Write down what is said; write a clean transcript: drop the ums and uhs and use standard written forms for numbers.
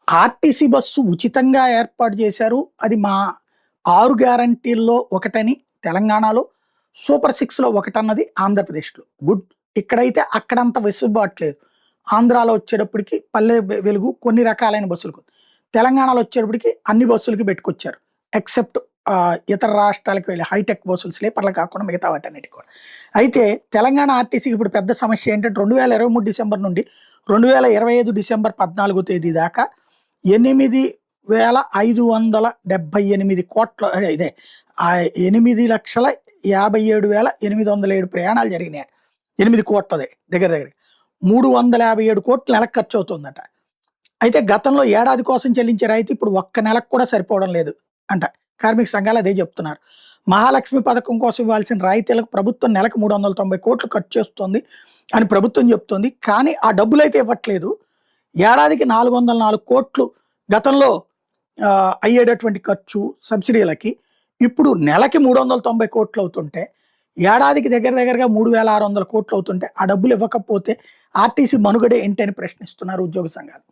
RTC bus ఉచితంగా ఏర్పాటు చేశారు. అది మా 6 గ్యారంటీల్లో ఒకటని తెలంగాణలో, సూపర్ 6లో ఒకటన్నది ఆంధ్రప్రదేశ్‌లో. గుడ్. ఇక్కడైతే అక్కడంత వెసులుబాటు లేదు. ఆంధ్రాలో వచ్చేటప్పటికి పల్లె వెలుగు కొన్ని రకాలైన బస్సులకు. తెలంగాణలో వచ్చేటప్పటికి అన్ని బస్సులకి పెట్టుకొచ్చారు. ఎక్సెప్ట్ ఇతర రాష్ట్రాలకు వెళ్ళే హైటెక్ బస్సులు స్లీపర్లు కాకుండా మిగతా వాటన్నిటికి కూడా. అయితే తెలంగాణ ఆర్టీసీకి ఇప్పుడు పెద్ద సమస్య ఏంటంటే 2023 డిసెంబర్ నుండి 2025 డిసెంబర్ 14 తేదీ దాకా 8,578 కోట్ల ఇదే 8,57,807 ప్రయాణాలు జరిగినాయి. 8 కోట్లదే దగ్గర దగ్గర 357 కోట్లు నెలకు ఖర్చు అవుతుందట. అయితే గతంలో ఏడాది కోసం చెల్లించే రాయితీ ఇప్పుడు ఒక్క నెలకు కూడా సరిపోవడం లేదు అంట. కార్మిక సంఘాలు అదే చెప్తున్నారు. మహాలక్ష్మి పథకం కోసం ఇవ్వాల్సిన రాయితీలకు ప్రభుత్వం నెలకు 390 కోట్లు ఖర్చు చేస్తుంది అని ప్రభుత్వం చెప్తుంది. కానీ ఆ డబ్బులైతే ఇవ్వట్లేదు. ఏడాదికి 404 కోట్లు గతంలో అయ్యేటటువంటి ఖర్చు సబ్సిడీలకి ఇప్పుడు నెలకి 390 కోట్లు అవుతుంటే, ఏడాదికి దగ్గర దగ్గరగా 3,600 కోట్లు అవుతుంటే, ఆ డబ్బులు ఇవ్వకపోతే ఆర్టీసీ మనుగడ ఏంటి అని ప్రశ్నిస్తున్నారు ఉద్యోగ సంఘాలు.